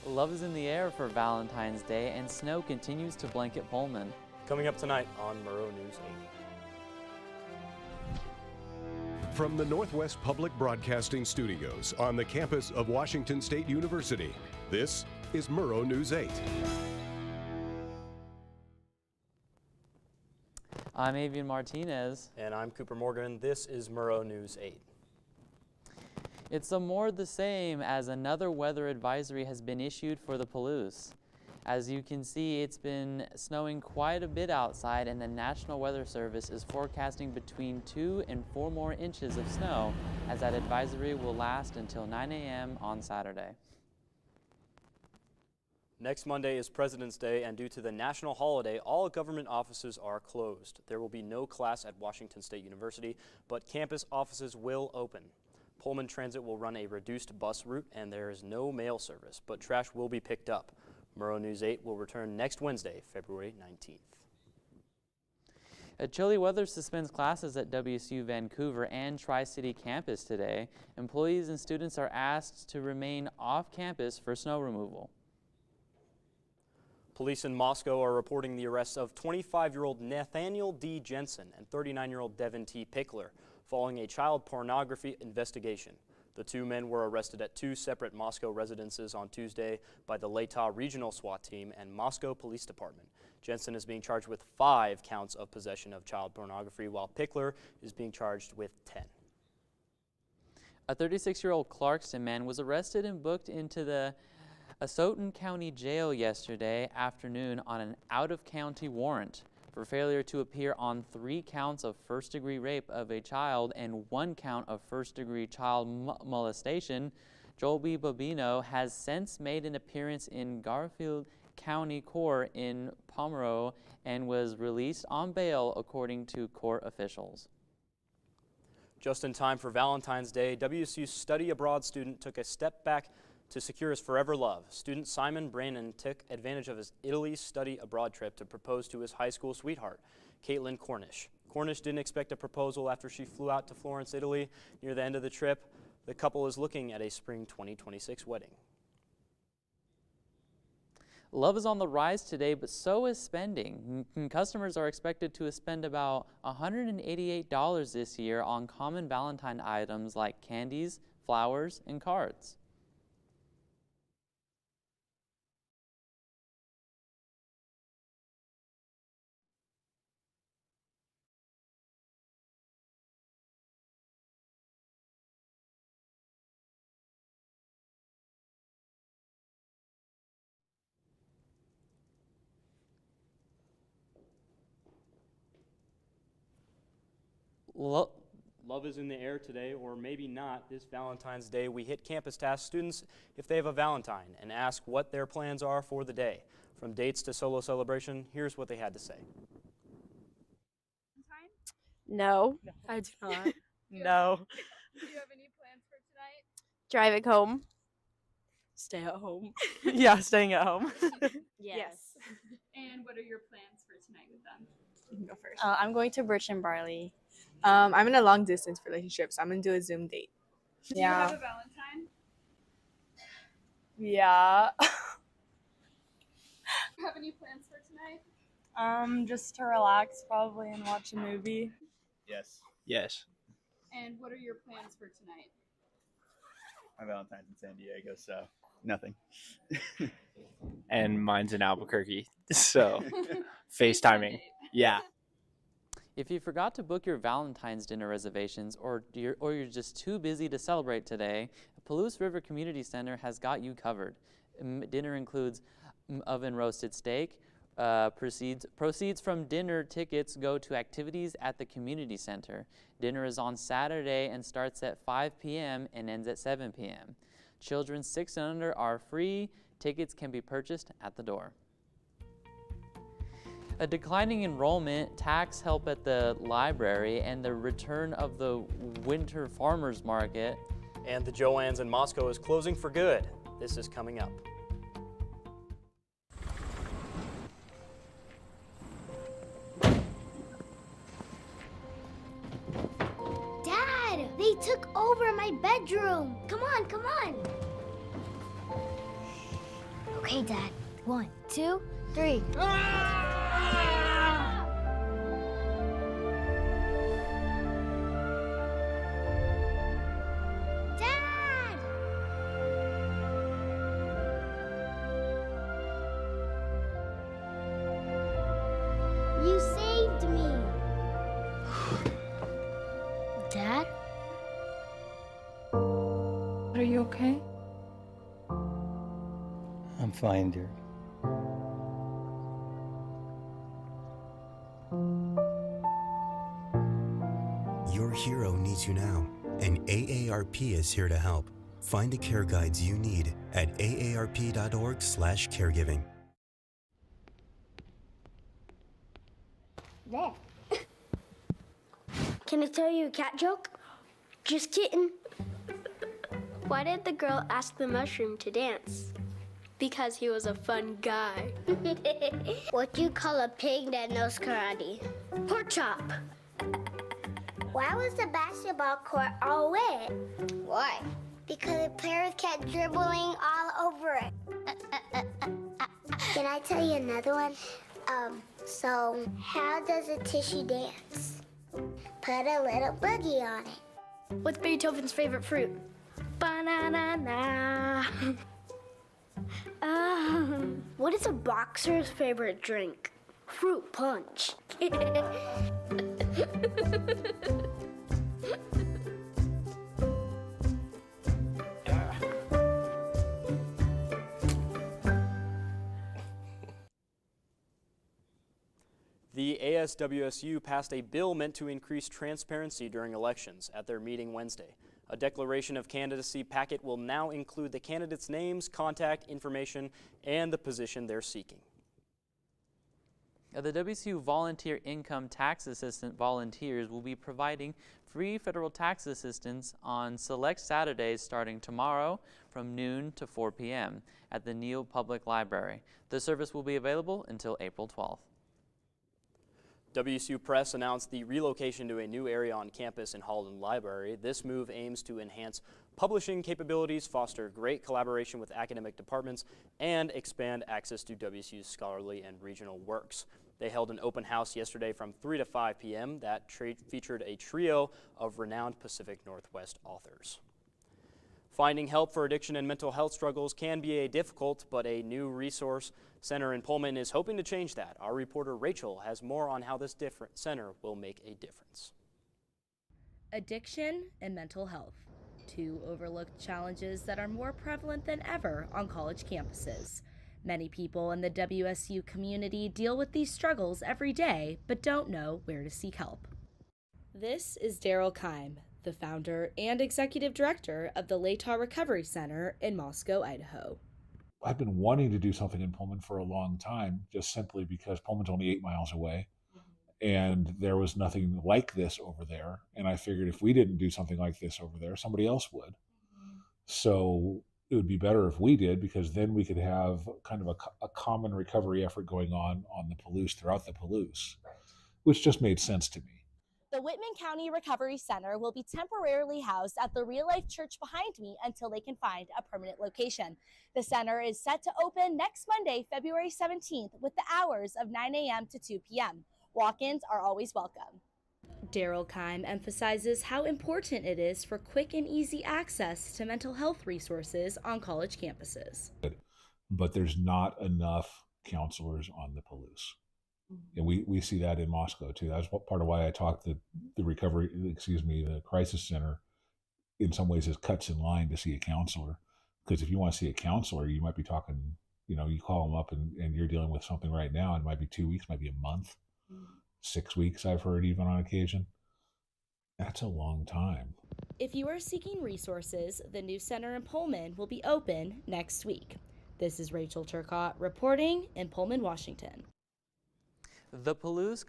Love is in the air for Valentine's Day, and snow continues to blanket Pullman. Coming up tonight on Murrow News 8. From the Northwest Public Broadcasting Studios on the campus of Washington State University, this is Murrow News 8. I'm Avian Martinez. And I'm Cooper Morgan. This is Murrow News 8. It's a more the same as another weather advisory has been issued for the Palouse. As you can see, it's been snowing quite a bit outside, and the National Weather Service is forecasting between 2 and 4 more inches of snow, as that advisory will last until 9 a.m. on Saturday. Next Monday is President's Day, and due to the national holiday, all government offices are closed. There will be no class at Washington State University, but campus offices will open. Pullman Transit will run a reduced bus route, and there is no mail service, but trash will be picked up. Murrow News 8 will return next Wednesday, February 19th. A chilly weather suspends classes at WSU Vancouver and Tri-City campus today. Employees and students are asked to remain off campus for snow removal. Police in Moscow are reporting the arrests of 25-year-old Nathaniel D. Jensen and 39-year-old Devin T. Pickler following a child pornography investigation. The two men were arrested at 2 separate Moscow residences on Tuesday by the Letaw Regional SWAT Team and Moscow Police Department. Jensen is being charged with 5 counts of possession of child pornography, while Pickler is being charged with 10. A 36-year-old Clarkston man was arrested and booked into the Asotin County Jail yesterday afternoon on an out-of-county warrant for failure to appear on 3 counts of first-degree rape of a child and 1 count of first-degree child molestation. Joel B. Bobino has since made an appearance in Garfield County Court in Murrow and was released on bail, according to court officials. Just in time for Valentine's Day, WSU study abroad student took a step back to secure his forever love. Student Simon Brannon took advantage of his Italy study abroad trip to propose to his high school sweetheart, Caitlin Cornish. Cornish didn't expect a proposal after she flew out to Florence, Italy. Near the end of the trip, the couple is looking at a spring 2026 wedding. Love is on the rise today, but so is spending. Customers are expected to spend about $188 this year on common Valentine items like candies, flowers, and cards. Love is in the air today, or maybe not. This Valentine's Day, we hit campus to ask students if they have a Valentine and ask what their plans are for the day. From dates to solo celebration, here's what they had to say. No, I do not. No. Do you have any plans for tonight? Driving home. Stay at home. Yeah, staying at home. Yes. And what are your plans for tonight with them? You can go first. I'm going to Birch and Barley. I'm in a long distance relationship, so I'm gonna do a Zoom date. Do you have a Valentine? Yeah. Do you have any plans for tonight? Just to relax probably and watch a movie. Yes. Yes. And what are your plans for tonight? My Valentine's in San Diego, so nothing. And mine's in Albuquerque, so FaceTiming. Yeah. If you forgot to book your Valentine's dinner reservations or you're just too busy to celebrate today, Palouse River Community Center has got you covered. Dinner includes oven-roasted steak. Proceeds from dinner tickets go to activities at the community center. Dinner is on Saturday and starts at 5 p.m. and ends at 7 p.m. Children 6 and under are free. Tickets can be purchased at the door. A declining enrollment, tax help at the library, and the return of the winter farmers market. And the Joann's in Moscow is closing for good. This is coming up. Dad, they took over my bedroom. Come on, come on. Okay, Dad. 1, 2, 3. Dad! You saved me. Dad? Are you okay? I'm fine, dear. Your hero needs you now, and AARP is here to help. Find the care guides you need at aarp.org/caregiving. There. Can I tell you a cat joke? Just kidding. Why did the girl ask the mushroom to dance? Because he was a fun guy. What do you call a pig that knows karate? Pork chop. Why was the basketball court all wet? Why? Because the players kept dribbling all over it. Can I tell you another one? So how does a tissue dance? Put a little boogie on it. What's Beethoven's favorite fruit? Banana. What is a boxer's favorite drink? Fruit punch. The ASWSU passed a bill meant to increase transparency during elections at their meeting Wednesday. A declaration of candidacy packet will now include the candidates' names, contact information, and the position they're seeking. The WSU Volunteer Income Tax Assistant volunteers will be providing free federal tax assistance on select Saturdays starting tomorrow from noon to 4 p.m. at the Neal Public Library. The service will be available until April 12th. WSU Press announced the relocation to a new area on campus in Halden Library. This move aims to enhance publishing capabilities, foster great collaboration with academic departments, and expand access to WSU's scholarly and regional works. They held an open house yesterday from 3 to 5 p.m. that featured a trio of renowned Pacific Northwest authors. Finding help for addiction and mental health struggles can be difficult, but a new resource center in Pullman is hoping to change that. Our reporter Rachel has more on how this center will make a difference. Addiction and mental health, two overlooked challenges that are more prevalent than ever on college campuses. Many people in the WSU community deal with these struggles every day, but don't know where to seek help. This is Daryl Keim, the founder and executive director of the Latah Recovery Center in Moscow, Idaho. I've been wanting to do something in Pullman for a long time, just simply because Pullman's only 8 miles away, and there was nothing like this over there. And I figured if we didn't do something like this over there, somebody else would. So it would be better if we did, because then we could have kind of a common recovery effort going on the Palouse, throughout the Palouse, which just made sense to me. The Whitman County Recovery Center will be temporarily housed at the Real Life Church behind me until they can find a permanent location. The center is set to open next Monday, February 17th, with the hours of 9 a.m. to 2 p.m. Walk-ins are always welcome. Daryl Keim emphasizes how important it is for quick and easy access to mental health resources on college campuses. But there's not enough counselors on the Palouse. And we see that in Moscow too. That's part of why I talked the crisis center in some ways is cuts in line to see a counselor. Because if you want to see a counselor, you might be talking, you call them up and you're dealing with something right now. It might be 2 weeks, might be a month, 6 weeks, I've heard even on occasion. That's a long time. If you are seeking resources, the new center in Pullman will be open next week. This is Rachel Turcott reporting in Pullman, Washington. The Palouse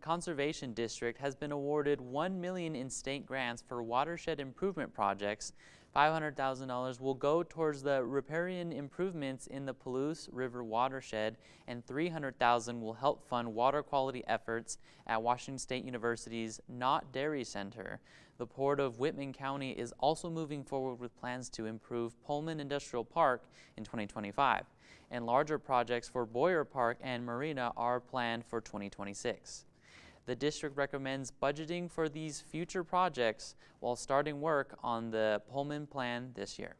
Conservation District has been awarded $1 million in state grants for watershed improvement projects. $500,000 will go towards the riparian improvements in the Palouse River watershed, and $300,000 will help fund water quality efforts at Washington State University's Not Dairy Center. The Port of Whitman County is also moving forward with plans to improve Pullman Industrial Park in 2025, and larger projects for Boyer Park and Marina are planned for 2026. The district recommends budgeting for these future projects while starting work on the Pullman plan this year.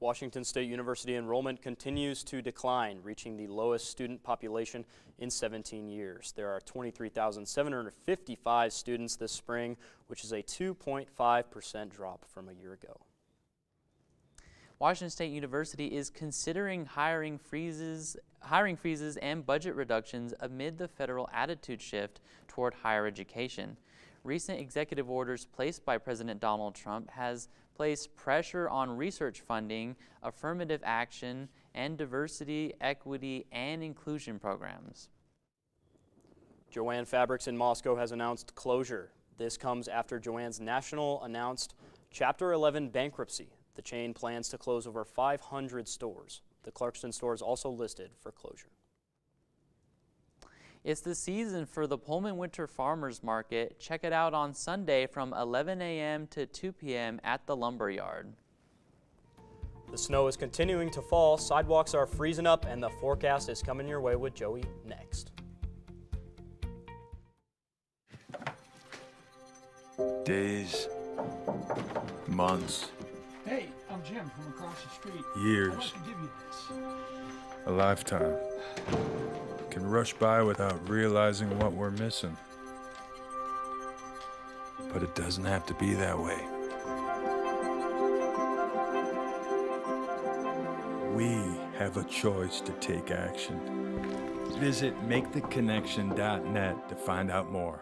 Washington State University enrollment continues to decline, reaching the lowest student population in 17 years. There are 23,755 students this spring, which is a 2.5% drop from a year ago. Washington State University is considering hiring freezes and budget reductions amid the federal attitude shift toward higher education. Recent executive orders placed by President Donald Trump has placed pressure on research funding, affirmative action, and diversity, equity, and inclusion programs. Joann Fabrics in Moscow has announced closure. This comes after Joann's National announced Chapter 11 bankruptcy. The chain plans to close over 500 stores. The Clarkston store is also listed for closure. It's the season for the Pullman Winter Farmers Market. Check it out on Sunday from 11 a.m. to 2 p.m. at the lumber yard. The snow is continuing to fall, sidewalks are freezing up, and the forecast is coming your way with Joey next. Days, months. Hey, I'm Jim from across the street. Years. I'd like to give you this. A lifetime can rush by without realizing what we're missing. But it doesn't have to be that way. We have a choice to take action. Visit maketheconnection.net to find out more.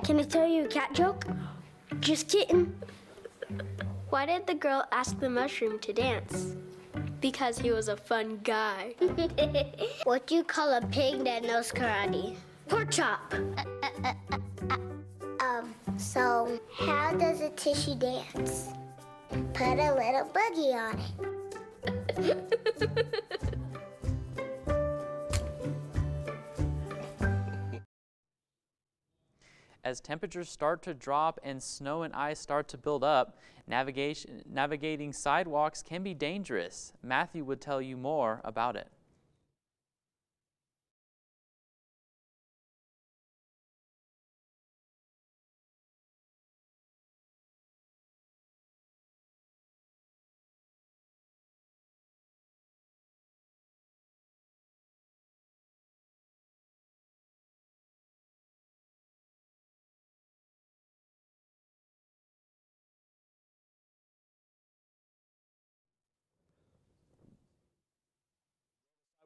Can I tell you a cat joke? Just kidding. Why did the girl ask the mushroom to dance? Because he was a fun guy. What do you call a pig that knows karate? Pork chop. So how does a tissue dance? Put a little boogie on it. As temperatures start to drop and snow and ice start to build up, navigating sidewalks can be dangerous. Matthew would tell you more about it.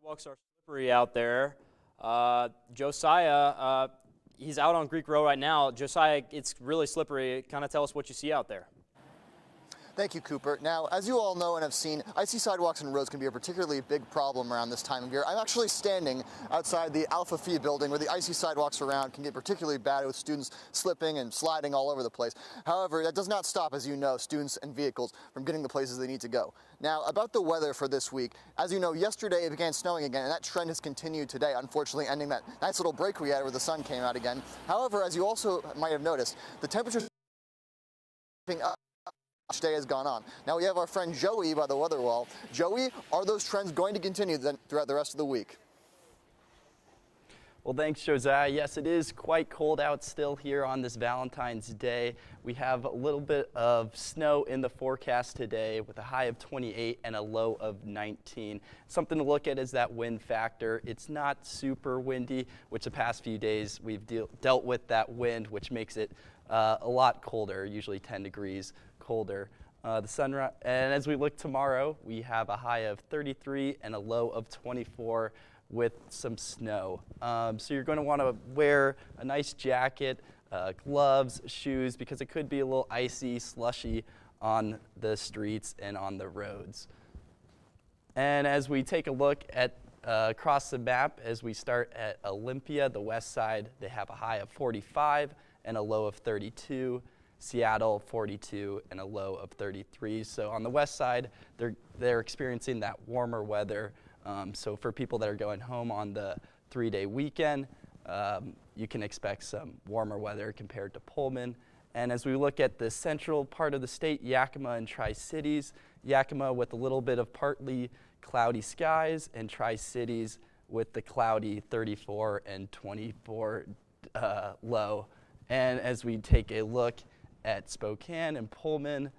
Sidewalks are slippery out there. Josiah, he's out on Greek Row right now. Josiah, it's really slippery. Kind of tell us what you see out there. Thank you, Cooper. Now, as you all know and have seen, icy sidewalks and roads can be a particularly big problem around this time of year. I'm actually standing outside the Alpha Phi building where the icy sidewalks around can get particularly bad with students slipping and sliding all over the place. However, that does not stop, as you know, students and vehicles from getting the places they need to go. Now, about the weather for this week, as you know, yesterday it began snowing again, and that trend has continued today, unfortunately ending that nice little break we had where the sun came out again. However, as you also might have noticed, the temperatures up. Each day has gone on. Now we have our friend Joey by the weather wall. Joey, are those trends going to continue then throughout the rest of the week? Well, thanks, Josiah. Yes, it is quite cold out still here on this Valentine's Day. We have a little bit of snow in the forecast today with a high of 28 and a low of 19. Something to look at is that wind factor. It's not super windy, which the past few days we've dealt with that wind, which makes it a lot colder, usually 10 degrees colder. And as we look tomorrow, we have a high of 33 and a low of 24 with some snow. So you're going to want to wear a nice jacket, gloves, shoes, because it could be a little icy, slushy on the streets and on the roads. And as we take a look at across the map, as we start at Olympia, the west side, they have a high of 45 and a low of 32. Seattle, 42 and a low of 33. So on the west side, they're experiencing that warmer weather. So for people that are going home on the 3-day weekend, you can expect some warmer weather compared to Pullman. And as we look at the central part of the state, Yakima and Tri-Cities, Yakima with a little bit of partly cloudy skies, and Tri-Cities with the cloudy 34 and 24 low. And as we take a look at Spokane and Pullman,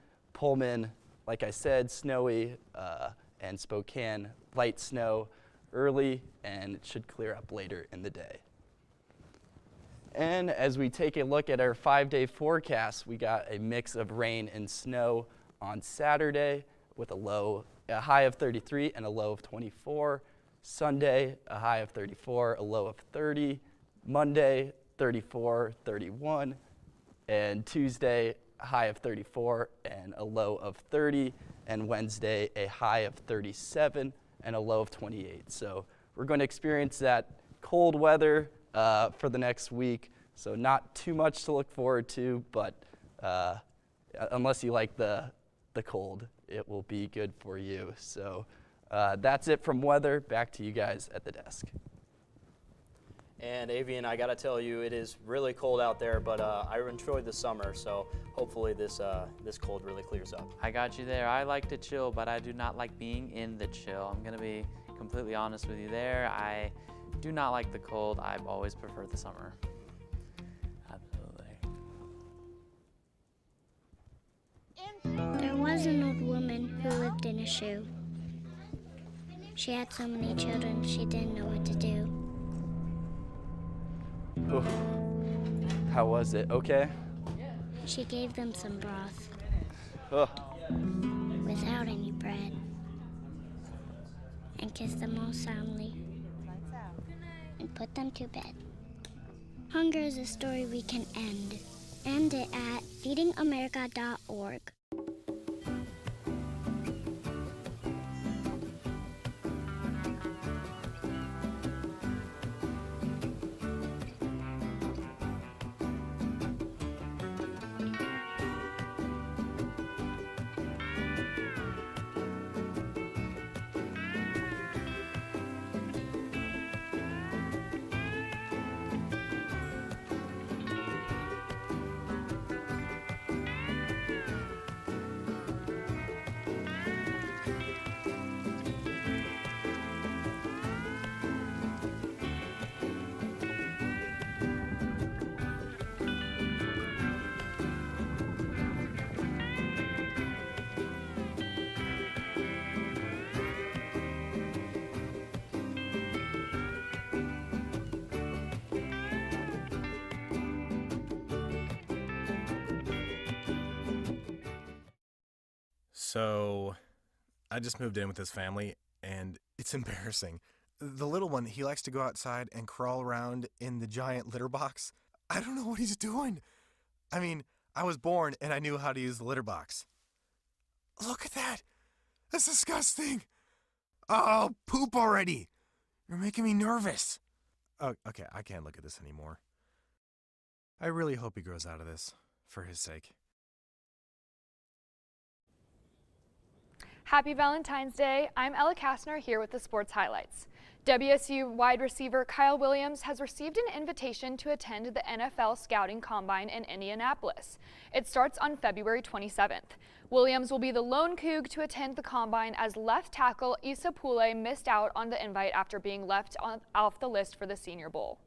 like I said, snowy, and Spokane, light snow early, and it should clear up later in the day. And as we take a look at our 5-day forecast, we got a mix of rain and snow on Saturday with a high of 33 and a low of 24. Sunday, a high of 34, a low of 30. Monday, 34, 31. And Tuesday, a high of 34 and a low of 30. And Wednesday, a high of 37 and a low of 28. So we're going to experience that cold weather for the next week. So not too much to look forward to, but unless you like the cold, it will be good for you. So that's it from weather. Back to you guys at the desk. And Avian, I gotta tell you, it is really cold out there, but I enjoyed the summer, so hopefully this cold really clears up. I got you there. I like to chill, but I do not like being in the chill. I'm gonna be completely honest with you there. I do not like the cold. I've always preferred the summer. Absolutely. There was an old woman who lived in a shoe. She had so many children, she didn't know what to do. Oh. How was it? Okay? She gave them some broth Oh. without any bread and kissed them all soundly and put them to bed. Hunger is a story we can end. End it at feedingamerica.org. So, I just moved in with this family, and it's embarrassing. The little one, he likes to go outside and crawl around in the giant litter box. I don't know what he's doing. I mean, I was born and I knew how to use the litter box. Look at that. That's disgusting. Oh, poop already. You're making me nervous. Oh, okay, I can't look at this anymore. I really hope he grows out of this, for his sake. Happy Valentine's Day. I'm Ella Kastner here with the sports highlights. WSU wide receiver Kyle Williams has received an invitation to attend the NFL Scouting Combine in Indianapolis. It starts on February 27th. Williams will be the lone Coug to attend the Combine as left tackle Issa Poole missed out on the invite after being left off the list for the Senior Bowl.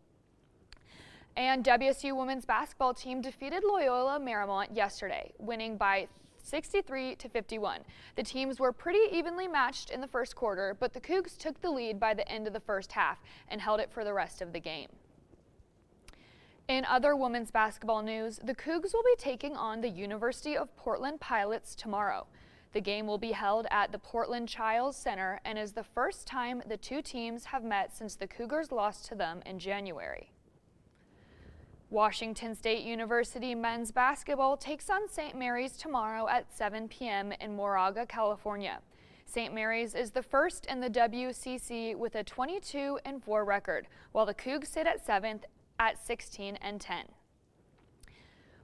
And WSU women's basketball team defeated Loyola Marymount yesterday, winning by 63-51. The teams were pretty evenly matched in the first quarter, but the Cougs took the lead by the end of the first half and held it for the rest of the game. In other women's basketball news, the Cougs will be taking on the University of Portland Pilots tomorrow. The game will be held at the Portland Chiles Center and is the first time the two teams have met since the Cougars lost to them in January. Washington State University men's basketball takes on St. Mary's tomorrow at 7 p.m. in Moraga, California. St. Mary's is the first in the WCC with a 22-4 record, while the Cougs sit at 7th at 16-10.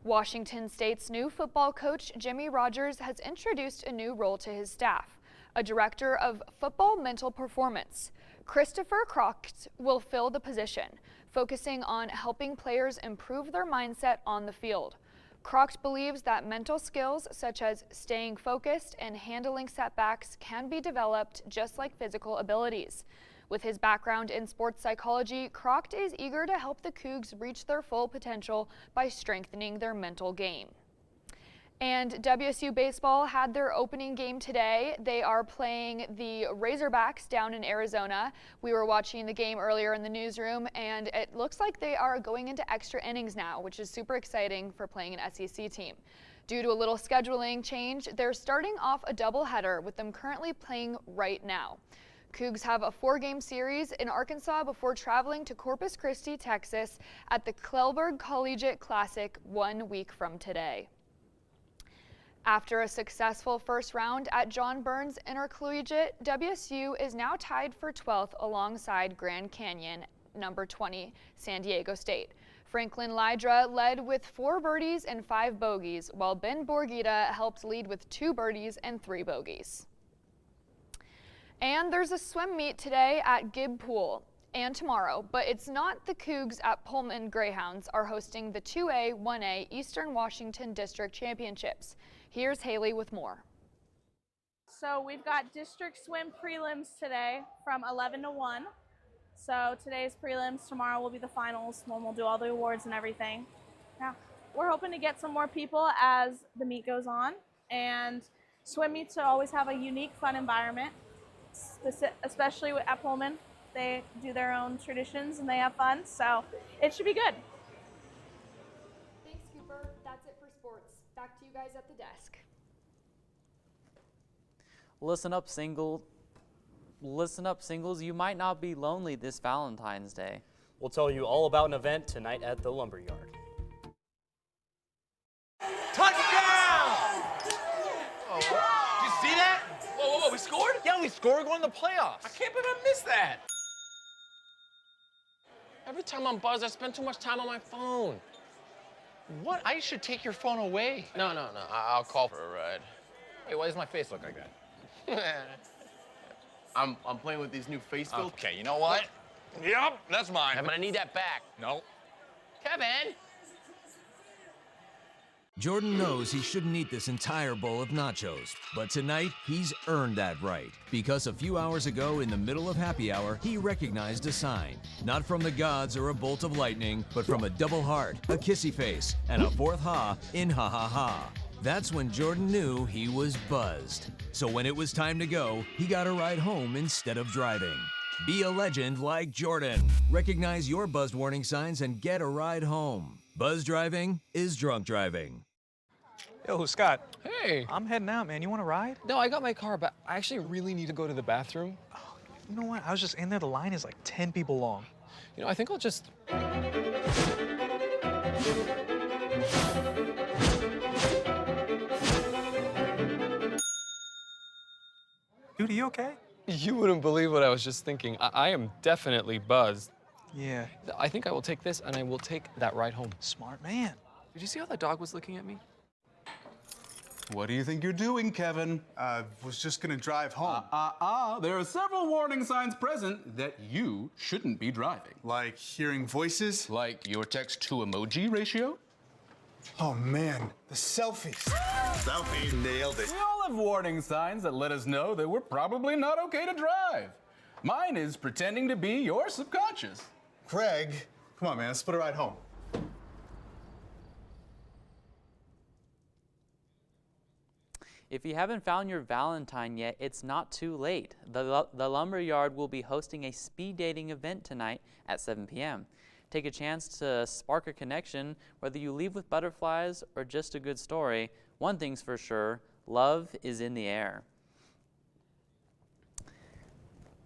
Washington State's new football coach, Jimmy Rogers, has introduced a new role to his staff, a director of football mental performance. Christopher Croct will fill the position, focusing on helping players improve their mindset on the field. Croct believes that mental skills such as staying focused and handling setbacks can be developed just like physical abilities. With his background in sports psychology, Croct is eager to help the Cougs reach their full potential by strengthening their mental game. And WSU baseball had their opening game today. They are playing the Razorbacks down in Arizona. We were watching the game earlier in the newsroom, and it looks like they are going into extra innings now, which is super exciting for playing an SEC team. Due to a little scheduling change, they're starting off a doubleheader with them currently playing right now. Cougs have a 4-game series in Arkansas before traveling to Corpus Christi, Texas at the Clelberg Collegiate Classic 1 week from today. After a successful first round at John Burns Intercollegiate, WSU is now tied for 12th alongside Grand Canyon, number 20, San Diego State. Franklin Lydra led with 4 birdies and 5 bogeys, while Ben Borgita helped lead with 2 birdies and 3 bogeys. And there's a swim meet today at Gibb Pool and tomorrow, but it's not the Cougs at Pullman Greyhounds are hosting the 2A, 1A Eastern Washington District Championships. Here's Haley with more. So we've got district swim prelims today from 11 to 1. So today's prelims, tomorrow will be the finals when we'll do all the awards and everything. Now, we're hoping to get some more people as the meet goes on, and swim meets always have a unique, fun environment, especially at Pullman. They do their own traditions and they have fun, so it should be good. Thanks, Cooper. That's it for sports. Back to you guys at the desk. Listen up, singles. You might not be lonely this Valentine's Day. We'll tell you all about an event tonight at the Lumberyard. Touchdown! Oh, did you see that? Whoa, we scored? Yeah, we scored. We're going to the playoffs. I can't believe I missed that. Every time I'm buzzed, I spend too much time on my phone. What? I should take your phone away. No. I'll call for a ride. Hey, why does my face look like that? I'm playing with these new face filters. Okay, you know what? Yep, that's mine. I'm gonna need that back. No. Kevin! Jordan knows he shouldn't eat this entire bowl of nachos, but tonight he's earned that right. Because a few hours ago, in the middle of happy hour, he recognized a sign. Not from the gods or a bolt of lightning, but from a double heart, a kissy face, and a 4th ha in ha ha ha. That's when Jordan knew he was buzzed. So when it was time to go, he got a ride home instead of driving. Be a legend like Jordan. Recognize your buzzed warning signs and get a ride home. Buzz driving is drunk driving. Yo, Scott. Hey. I'm heading out, man. You want to ride? No, I got my car, but I actually really need to go to the bathroom. Oh, you know what? I was just in there. The line is like 10 people long. You know, I think I'll just... Dude, are you okay? You wouldn't believe what I was just thinking. I am definitely buzzed. Yeah. I think I will take this, and I will take that ride home. Smart man. Did you see how that dog was looking at me? What do you think you're doing, Kevin? Was just gonna drive home. There are several warning signs present that you shouldn't be driving. Like hearing voices? Like your text-to-emoji ratio? Oh man, the selfies. Selfies. Nailed it. We all have warning signs that let us know that we're probably not okay to drive. Mine is pretending to be your subconscious. Craig, come on man, let's put a ride home. If you haven't found your Valentine yet, it's not too late. The Lumberyard will be hosting a speed dating event tonight at 7 p.m. Take a chance to spark a connection, whether you leave with butterflies or just a good story. One thing's for sure, love is in the air.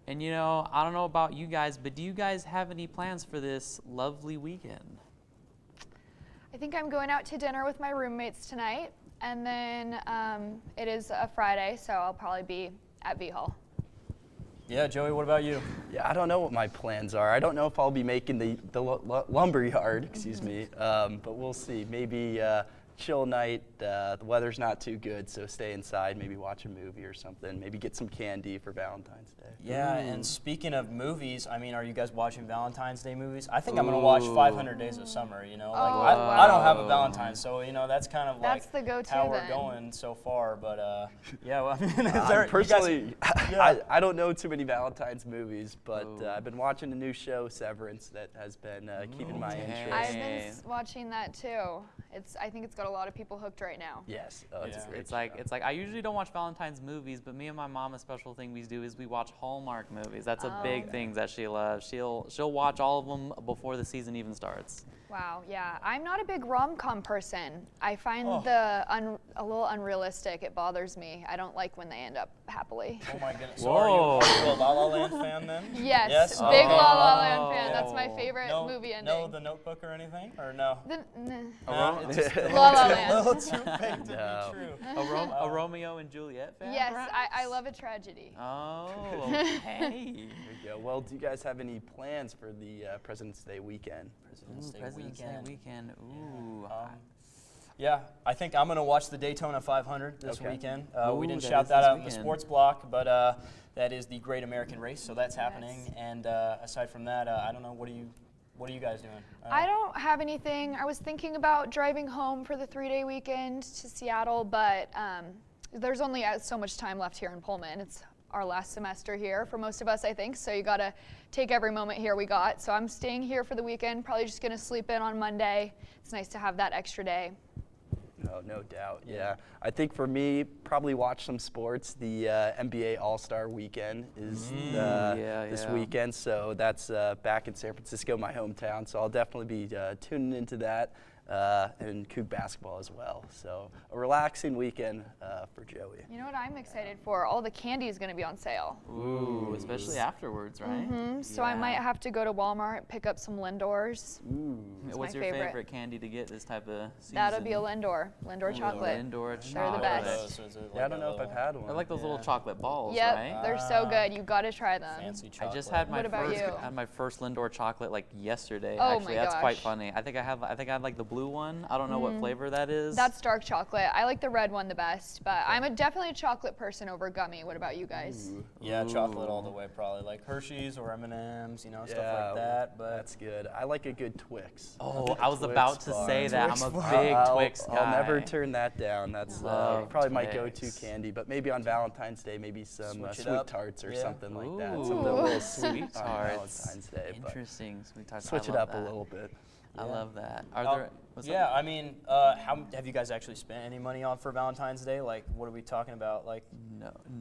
And you know, I don't know about you guys, but do you guys have any plans for this lovely weekend? I think I'm going out to dinner with my roommates tonight, and then it is a Friday, so I'll probably be at V-Hall. Yeah, Joey, what about you? Yeah, I don't know what my plans are. I don't know if I'll be making the lumberyard, excuse me, but we'll see. Maybe chill night. The weather's not too good, so stay inside, maybe watch a movie or something, maybe get some candy for Valentine's Day. Yeah, and speaking of movies, I mean, are you guys watching Valentine's Day movies? I think I'm going to watch 500 Days of Summer, you know? Like, I don't have a Valentine's, so, you know, that's kind of That's like the go-to how we're then. going so far, but, yeah, well, I mean, Personally, yeah. I don't know too many Valentine's movies, but I've been watching a new show, Severance, that has been keeping my interest. I've been watching that too. I think it's got a lot of people hooked right now. Yes, It's like I usually don't watch Valentine's movies, but me and my mom, a special thing we do is we watch Hallmark movies. That's a big thing that she loves. She'll watch all of them before the season even starts. Wow, yeah. I'm not a big rom-com person. I find a little unrealistic. It bothers me. I don't like when they end up happily. Oh my goodness. So are you a La La Land fan then? Yes, big La La Land fan. That's my favorite movie ending. No, The Notebook or anything? Or no? La La La Land. A little too big to be true. A Romeo and Juliet fan? Yes, I love a tragedy. Oh, okay. There you go. Well, do you guys have any plans for the President's Day weekend? President's Day weekend. Ooh. Yeah, I think I'm going to watch the Daytona 500 this weekend. We didn't that shout is that this out in the weekend. sports block, but that is the Great American Race, so that's happening. And aside from that, I don't know, what are you guys doing? I don't have anything. I was thinking about driving home for the 3-day weekend to Seattle, but there's only so much time left here in Pullman. It's our last semester here for most of us, I think, so you gotta take every moment here we got. So I'm staying here for the weekend, probably just gonna sleep in on Monday. It's nice to have that extra day. Oh, no doubt, yeah. I think for me, probably watch some sports. The NBA All-Star Weekend is this weekend, so that's back in San Francisco, my hometown, so I'll definitely be tuning into that. And Coug basketball as well. So a relaxing weekend for Joey. You know what I'm excited for? All the candy is going to be on sale. Ooh, especially afterwards, right? Mm-hmm. So I might have to go to Walmart, pick up some Lindors. What's your favorite candy to get this type of season? That'll be a Lindor chocolate. Lindor chocolate. They're the best. Yeah, I don't know if I've had one. They're like those little chocolate balls, yep, right? they're so good. You got to try them. Fancy chocolate. I just had my first Lindor chocolate like yesterday. Oh Actually, my that's quite gosh. funny. I think I had like the blue one. I don't know what flavor that is. That's dark chocolate. I like the red one the best, but I'm definitely a chocolate person over gummy. What about you guys? Yeah, chocolate all the way, probably like Hershey's or M&Ms, you know, stuff like that. But that's good. I like a good Twix. Oh, I was about to say that. I'm a big Twix guy. I'll never turn that down. That's probably my Twix. go-to candy. But maybe on Valentine's Day, maybe some sweet tarts or something like that. Ooh. Something a little Sweet on tarts. Valentine's Day. Interesting. Sweet tarts. Switch it up a little bit. I love that. I mean, how have you guys actually spent any money on for Valentine's Day? Like, what are we talking about? Like,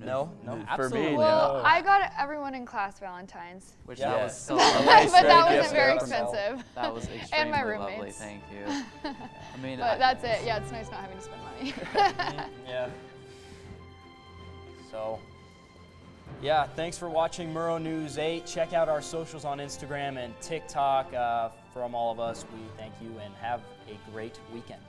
no, absolutely. Well, I got everyone in class Valentine's. Which that was so but that wasn't very expensive. That was extremely and my lovely. roommates. Thank you. I mean, but that's it. Yeah, it's nice not having to spend money. Yeah. So, yeah, thanks for watching Murrow News 8. Check out our socials on Instagram and TikTok. From all of us, we thank you and have a great weekend.